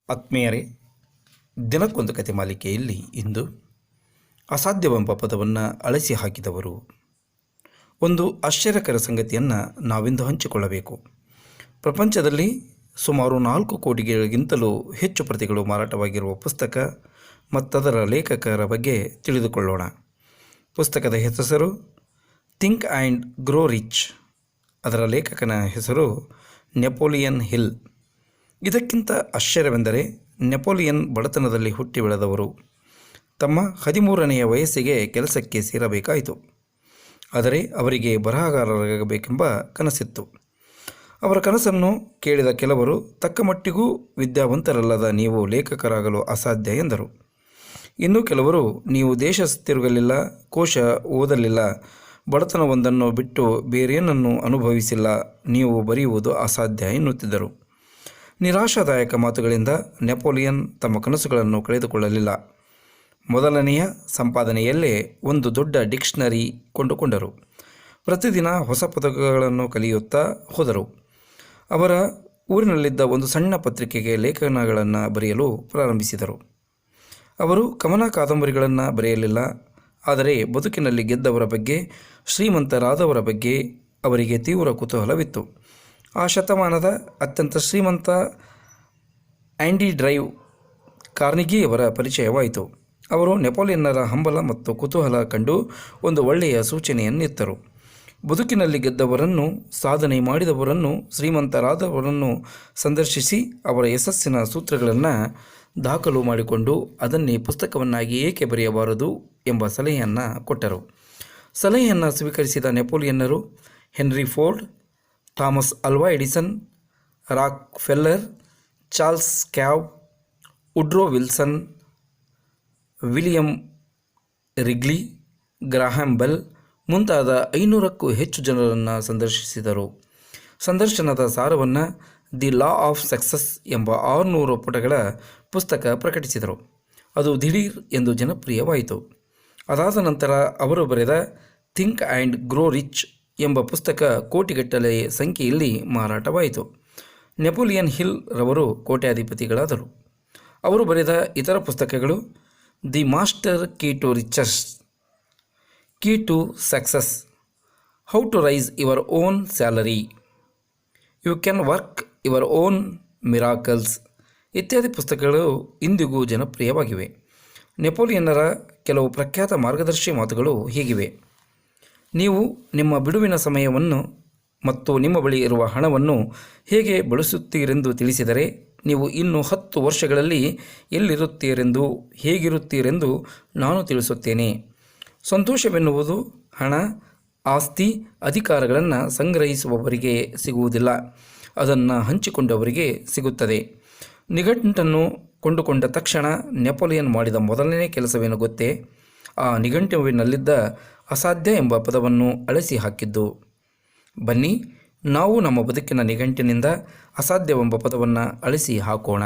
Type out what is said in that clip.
ಆತ್ಮೀಯರೇ, ದಿನಕ್ಕೊಂದು ಕತೆ ಮಾಲಿಕೆಯಲ್ಲಿ ಇಂದು ಅಸಾಧ್ಯವೆಂಬ ಪದವನ್ನು ಅಳಿಸಿ ಹಾಕಿದವರು. ಒಂದು ಆಶ್ಚರ್ಯಕರ ಸಂಗತಿಯನ್ನು ನಾವಿಂದು ಹಂಚಿಕೊಳ್ಳಬೇಕು. ಪ್ರಪಂಚದಲ್ಲಿ ಸುಮಾರು 4 ಕೋಟಿಗಳಿಗಿಂತಲೂ ಹೆಚ್ಚು ಪ್ರತಿಗಳು ಮಾರಾಟವಾಗಿರುವ ಪುಸ್ತಕ ಮತ್ತದರ ಲೇಖಕರ ಬಗ್ಗೆ ತಿಳಿದುಕೊಳ್ಳೋಣ. ಪುಸ್ತಕದ ಹೆಸರು ಥಿಂಕ್ ಆ್ಯಂಡ್ ಗ್ರೋ ರಿಚ್. ಅದರ ಲೇಖಕನ ಹೆಸರು ನೆಪೋಲಿಯನ್ ಹಿಲ್. ಇದಕ್ಕಿಂತ ಆಶ್ಚರ್ಯವೆಂದರೆ ನೆಪೋಲಿಯನ್ ಬಡತನದಲ್ಲಿ ಹುಟ್ಟಿ ಬೆಳೆದವರು. ತಮ್ಮ 13ನೇ ವಯಸ್ಸಿಗೆ ಕೆಲಸಕ್ಕೆ ಸೇರಬೇಕಾಯಿತು. ಆದರೆ ಅವರಿಗೆ ಬರಹಗಾರರಾಗಬೇಕೆಂಬ ಕನಸಿತ್ತು. ಅವರ ಕನಸನ್ನು ಕೇಳಿದ ಕೆಲವರು ತಕ್ಕಮಟ್ಟಿಗೂ ವಿದ್ಯಾವಂತರಲ್ಲದ ನೀವು ಲೇಖಕರಾಗಲು ಅಸಾಧ್ಯ ಎಂದರು. ಇನ್ನು ಕೆಲವರು ನೀವು ದೇಶ ತಿರುಗಲಿಲ್ಲ, ಕೋಶ ಓದಲಿಲ್ಲ, ಬಡತನವೊಂದನ್ನು ಬಿಟ್ಟು ಬೇರೇನನ್ನು ಅನುಭವಿಸಿಲ್ಲ, ನೀವು ಬರೆಯುವುದು ಅಸಾಧ್ಯ ಎನ್ನುತ್ತಿದ್ದರು. ನಿರಾಶಾದಾಯಕ ಮಾತುಗಳಿಂದ ನೆಪೋಲಿಯನ್ ತಮ್ಮ ಕನಸುಗಳನ್ನು ಕಳೆದುಕೊಳ್ಳಲಿಲ್ಲ. ಮೊದಲನೆಯ ಸಂಪಾದನೆಯಲ್ಲೇ ಒಂದು ದೊಡ್ಡ ಡಿಕ್ಷನರಿ ಕೊಂಡುಕೊಂಡರು. ಪ್ರತಿದಿನ ಹೊಸ ಪದಗಳನ್ನು ಕಲಿಯುತ್ತಾ ಹೋದರು. ಅವರ ಊರಿನಲ್ಲಿದ್ದ ಒಂದು ಸಣ್ಣ ಪತ್ರಿಕೆಗೆ ಲೇಖನಗಳನ್ನು ಬರೆಯಲು ಪ್ರಾರಂಭಿಸಿದರು. ಅವರು ಕವನ ಕಾದಂಬರಿಗಳನ್ನು ಬರೆಯಲಿಲ್ಲ, ಆದರೆ ಬದುಕಿನಲ್ಲಿ ಗೆದ್ದವರ ಬಗ್ಗೆ, ಶ್ರೀಮಂತರಾದವರ ಬಗ್ಗೆ ಅವರಿಗೆ ತೀವ್ರ ಕುತೂಹಲವಿತ್ತು. ಆ ಶತಮಾನದ ಅತ್ಯಂತ ಶ್ರೀಮಂತ ಆ್ಯಂಡಿ ಡ್ರೈವ್ ಕಾರ್ನಿಗಿಯವರ ಪರಿಚಯವಾಯಿತು. ಅವರು ನೆಪೋಲಿಯನ್ನರ ಹಂಬಲ ಮತ್ತು ಕುತೂಹಲ ಕಂಡು ಒಂದು ಒಳ್ಳೆಯ ಸೂಚನೆಯನ್ನಿತ್ತರು. ಬದುಕಿನಲ್ಲಿ ಗೆದ್ದವರನ್ನು, ಸಾಧನೆ ಮಾಡಿದವರನ್ನು, ಶ್ರೀಮಂತರಾದವರನ್ನು ಸಂದರ್ಶಿಸಿ ಅವರ ಯಶಸ್ಸಿನ ಸೂತ್ರಗಳನ್ನು ದಾಖಲು ಮಾಡಿಕೊಂಡು ಅದನ್ನೇ ಪುಸ್ತಕವನ್ನಾಗಿ ಏಕೆ ಬರೆಯಬಾರದು ಎಂಬ ಸಲಹೆಯನ್ನು ಕೊಟ್ಟರು. ಸಲಹೆಯನ್ನು ಸ್ವೀಕರಿಸಿದ ನೆಪೋಲಿಯನ್ನರು Henry Ford, Thomas Alva Edison, Rockefeller, Charles ಕ್ಯಾವ್, Woodrow Wilson, William Wrigley, Graham Bell ಮುಂತಾದ 500ಕ್ಕೂ ಹೆಚ್ಚು ಜನರನ್ನು ಸಂದರ್ಶಿಸಿದರು. ಸಂದರ್ಶನದ ಸಾರವನ್ನು ದಿ ಲಾ ಆಫ್ ಸಕ್ಸಸ್ ಎಂಬ 600 ಪುಟಗಳ ಪುಸ್ತಕ ಪ್ರಕಟಿಸಿದರು. ಅದು ದಿಢೀರ್ ಎಂದು ಜನಪ್ರಿಯವಾಯಿತು. ಅದಾದ ನಂತರ ಅವರು ಬರೆದ ಥಿಂಕ್ ಆ್ಯಂಡ್ ಗ್ರೋ ರಿಚ್ ಎಂಬ ಪುಸ್ತಕ ಕೋಟಿಗಟ್ಟಲೆ ಸಂಖ್ಯೆಯಲ್ಲಿ ಮಾರಾಟವಾಯಿತು. ನೆಪೋಲಿಯನ್ ಹಿಲ್ ರವರು ಕೋಟ್ಯಾಧಿಪತಿಗಳಾದರು. ಅವರು ಬರೆದ ಇತರ ಪುಸ್ತಕಗಳು the master key to riches, key to success, how to raise your own salary, you can work your own miracles ಇತ್ಯಾದಿ ಪುಸ್ತಕಗಳು ಇಂದಿಗೂ ಜನಪ್ರಿಯವಾಗಿವೆ. ನೆಪೋಲಿಯನ್ನರ ಕೆಲವು ಪ್ರಖ್ಯಾತ ಮಾರ್ಗದರ್ಶಿ ಮಾತುಗಳು ಹೀಗಿವೆ: ನೀವು ನಿಮ್ಮ ಬಿಡುವಿನ ಸಮಯವನ್ನು ಮತ್ತು ನಿಮ್ಮ ಬಳಿ ಇರುವ ಹಣವನ್ನು ಹೇಗೆ ಬಳಸುತ್ತೀರೆಂದು ತಿಳಿಸಿದರೆ ನೀವು ಇನ್ನು 10 ವರ್ಷಗಳಲ್ಲಿ ಎಲ್ಲಿರುತ್ತೀರೆಂದು, ಹೇಗಿರುತ್ತೀರೆಂದು ನಾನು ತಿಳಿಸುತ್ತೇನೆ. ಸಂತೋಷವೆನ್ನುವುದು ಹಣ, ಆಸ್ತಿ, ಅಧಿಕಾರಗಳನ್ನು ಸಂಗ್ರಹಿಸುವವರಿಗೆ ಸಿಗುವುದಿಲ್ಲ, ಅದನ್ನು ಹಂಚಿಕೊಂಡವರಿಗೆ ಸಿಗುತ್ತದೆ. ನಿಘಂಟನ್ನು ಕೊಂಡುಕೊಂಡ ತಕ್ಷಣ ನೆಪೋಲಿಯನ್ ಮಾಡಿದ ಮೊದಲನೇ ಕೆಲಸವೇನು ಗೊತ್ತೇ? ಆ ನಿಘಂಟುವಿನಲ್ಲಿದ್ದ ಅಸಾಧ್ಯ ಎಂಬ ಪದವನ್ನು ಅಳಿಸಿ ಹಾಕಿದ್ದು. ಬನ್ನಿ, ನಾವು ನಮ್ಮ ಬದುಕಿನ ನಿಘಂಟಿನಿಂದ ಅಸಾಧ್ಯವೆಂಬ ಪದವನ್ನು ಅಳಿಸಿ ಹಾಕೋಣ.